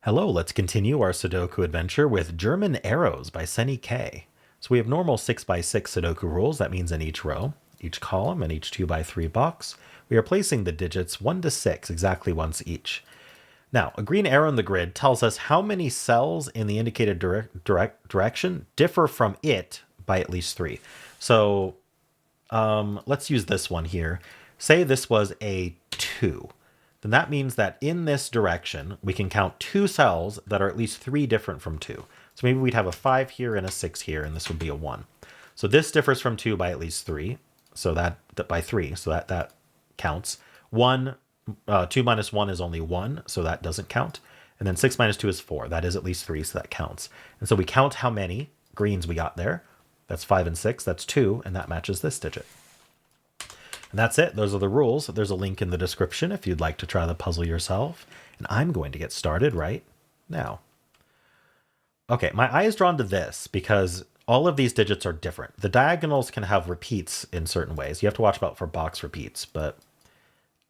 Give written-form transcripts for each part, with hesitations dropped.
Hello, let's continue our Sudoku adventure with German arrows by SennyK. So we have normal 6x6 Sudoku rules. That means in each row, each column, and each 2x3 box, we are placing the digits 1 to 6 exactly once each. Now, a green arrow in the grid tells us how many cells in the indicated direction differ from it by at least 3. So let's use this one here. Say this was a 2. Then that means that in this direction, we can count 2 cells that are at least 3 different from 2. So maybe we'd have a 5 here and a 6 here, and this would be a 1. So this differs from 2 by at least 3. So that by 3, so that counts. 2 minus 1 is only 1, so that doesn't count. And then 6 minus 2 is 4. That is at least 3, so that counts. And so we count how many greens we got there. That's 5 and 6. That's 2, and that matches this digit. And that's it. Those are the rules. There's a link in the description if you'd like to try the puzzle yourself. And I'm going to get started right now. Okay, my eye is drawn to this because all of these digits are different. The diagonals can have repeats in certain ways. You have to watch out for box repeats, but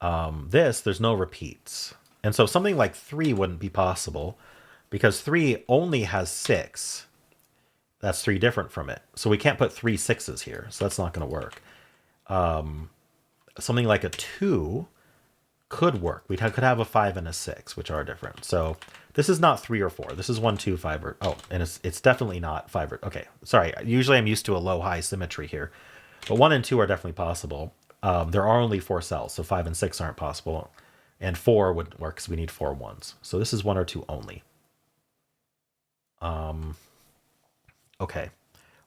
there's no repeats. And so something like 3 wouldn't be possible because 3 only has 6. That's 3 different from it. So we can't put 3 6s here. So that's not going to work. Something like a 2 could work. We could have a 5 and a 6, which are different. So this is not 3 or 4. This is 1, 2, 5. And it's definitely not 5. Okay, sorry. Usually I'm used to a low-high symmetry here. But 1 and 2 are definitely possible. There are only 4 cells, so 5 and 6 aren't possible. And 4 would work because we need 4 ones. So this is 1 or 2 only. Okay.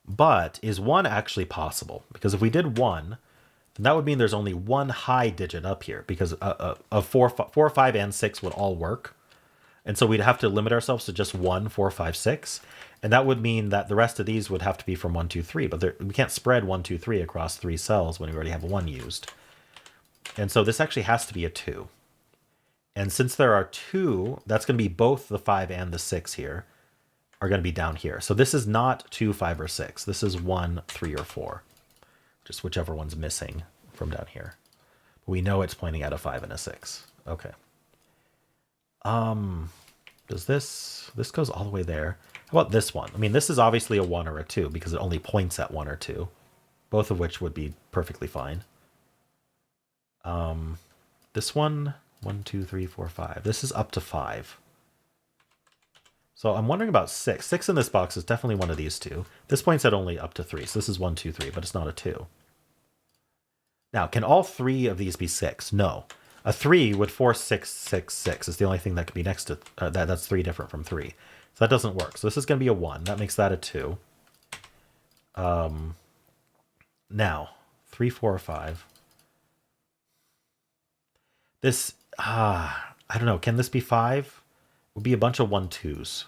But is 1 actually possible? Because if we did 1... then that would mean there's only one high digit up here because of 4, 5, and 6 would all work. And so we'd have to limit ourselves to just 1, 4, 5, 6. And that would mean that the rest of these would have to be from 1, 2, 3. But we can't spread 1, 2, 3 across 3 cells when we already have 1 used. And so this actually has to be a 2. And since there are 2, that's going to be both the 5 and the 6 here are going to be down here. So this is not 2, 5, or 6. This is 1, 3, or 4. Just whichever one's missing from down here. We know it's pointing at a 5 and a 6. Okay. Does this goes all the way there. How about this one? I mean, this is obviously a 1 or a 2 because it only points at 1 or 2. Both of which would be perfectly fine. This one, 1, 2, 3, 4, 5. This is up to 5. So I'm wondering about 6. 6 in this box is definitely one of these two. This points at only up to 3. So this is 1, 2, 3, but it's not a 2. Now, can all 3 of these be 6? No. A 3 would force 6, 6, 6. It's the only thing that could be next to that's 3 different from 3. So that doesn't work. So this is going to be a 1. That makes that a 2. Now, 3, 4, 5. This, I don't know. Can this be 5? It would be a bunch of 1, 2s.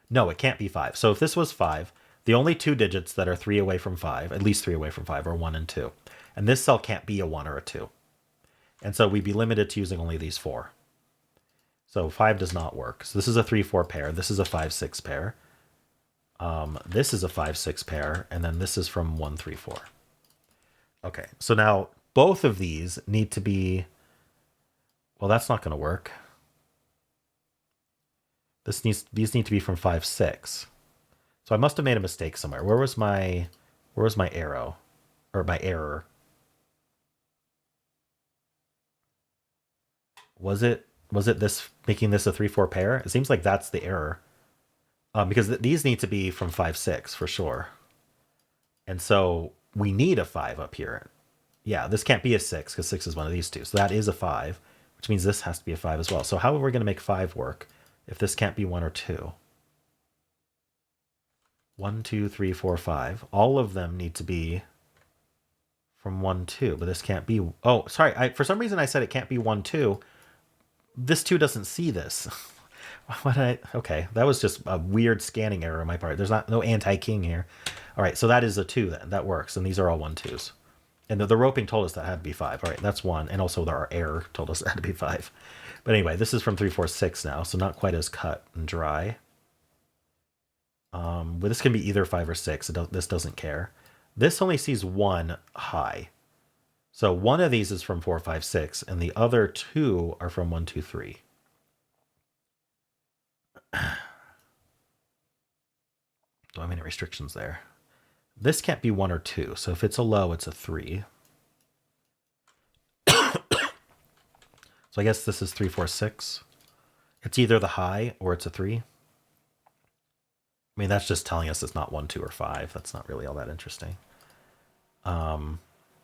No, it can't be 5. So if this was 5, the only 2 digits that are 3 away from 5, at least 3 away from 5, are 1 and 2. And this cell can't be a 1 or a 2. And so we'd be limited to using only these 4. So 5 does not work. So this is a 3, 4 pair. This is a 5, 6 pair. This is a 5, 6 pair. And then this is from 1, 3, 4. Okay, so now both of these need to be... well, that's not going to work. These need to be from 5, 6. So I must have made a mistake somewhere. Where was my arrow? Or my error? Was it this making this a 3, 4 pair? It seems like that's the error. Because these need to be from 5, 6 for sure. And so we need a 5 up here. Yeah, this can't be a 6 because 6 is one of these two. So that is a 5, which means this has to be a 5 as well. So how are we going to make 5 work if this can't be 1 or 2? 1, 2, 3, 4, 5. All of them need to be from 1, 2, but this can't be... oh, sorry. For some reason I said it can't be 1, 2. This 2 doesn't see this. Okay, that was just a weird scanning error on my part. There's no anti-king here. All right, so that is a 2 then. That works, and these are all 1, 2s. And the roping told us that had to be 5. All right, that's 1. And also our error told us that had to be 5. But anyway, this is from 3, 4, 6 now, so not quite as cut and dry. But this can be either 5 or 6. This doesn't care. This only sees 1 high. So one of these is from 4, 5, 6, and the other 2 are from 1, 2, 3. Don't have any restrictions there. This can't be 1 or 2. So if it's a low, it's a 3. So I guess this is 3, 4, 6. It's either the high or it's a 3. I mean, that's just telling us it's not 1, 2, or 5. That's not really all that interesting. Oh,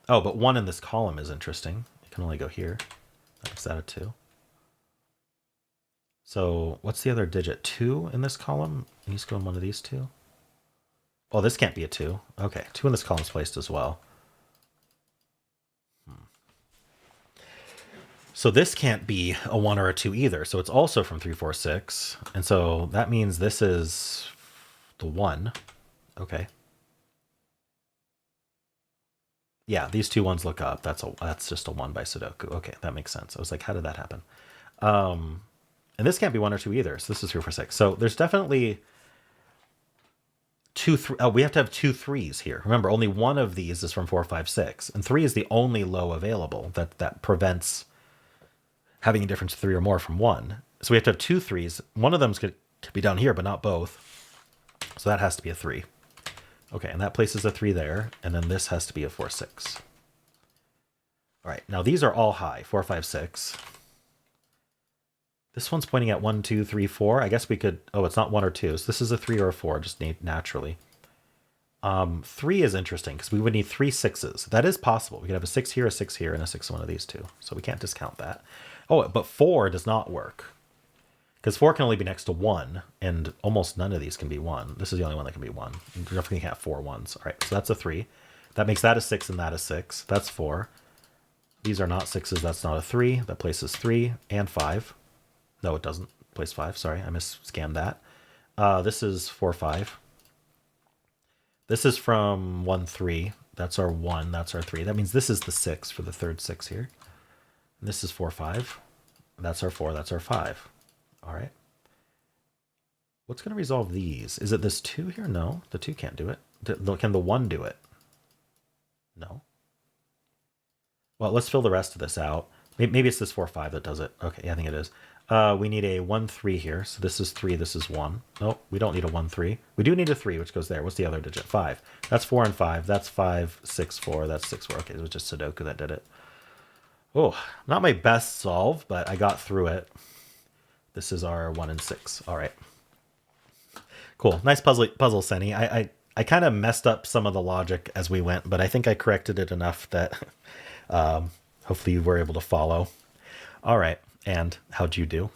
but 1 in this column is interesting. You can only go here. That makes that a 2. So what's the other digit? 2 in this column? It needs to go in one of these two. Oh, this can't be a 2. Okay, 2 in this column is placed as well. So this can't be a 1 or a 2 either. So it's also from 3, 4, 6. And so that means this is the 1. Okay. Yeah, these two ones look up. That's just a 1 by Sudoku. Okay, that makes sense. I was like, how did that happen? And this can't be 1 or 2 either. So this is 3, 4, 6. So there's definitely we have to have 2 3s here. Remember, only one of these is from 4, 5, 6. And 3 is the only low available that prevents having a difference of 3 or more from 1. So we have to have 2 3s. One of them could be down here, but not both. So that has to be a 3. Okay, and that places a 3 there. And then this has to be a 4, 6. All right, now these are all high. 4, 5, 6. This one's pointing at 1, 2, 3, 4. I guess we could... Oh, it's not 1 or 2. So this is a 3 or a 4, just naturally. 3 is interesting because we would need 3 6s. That is possible. We could have a 6 here, a 6 here, and a 6 in one of these two. So we can't discount that. Oh, but 4 does not work. Because 4 can only be next to 1, and almost none of these can be 1. This is the only one that can be 1. You definitely can't have 4 1s. All right, so that's a 3. That makes that a 6 and that a 6. That's 4. These are not 6s. That's not a 3. That places 3 and 5. No, it doesn't place 5. Sorry, I mis-scanned that. This is 4, 5. This is from 1, 3. That's our 1. That's our 3. That means this is the 6 for the third 6 here. And this is 4, 5. That's our 4. That's our 5. All right. What's going to resolve these? Is it this 2 here? No, the 2 can't do it. Can the 1 do it? No. Well, let's fill the rest of this out. Maybe it's this 4, 5 that does it. Okay, yeah, I think it is. We need a 1, 3 here. So this is 3, this is 1. Nope, we don't need a 1, 3. We do need a 3, which goes there. What's the other digit? 5. That's 4 and 5. That's 5, 6, 4. That's 6, 4. Okay, it was just Sudoku that did it. Oh, not my best solve, but I got through it. This is our 1 and 6. All right. Cool. Nice puzzle, Senny. I kind of messed up some of the logic as we went, but I think I corrected it enough that hopefully you were able to follow. All right. And how'd you do?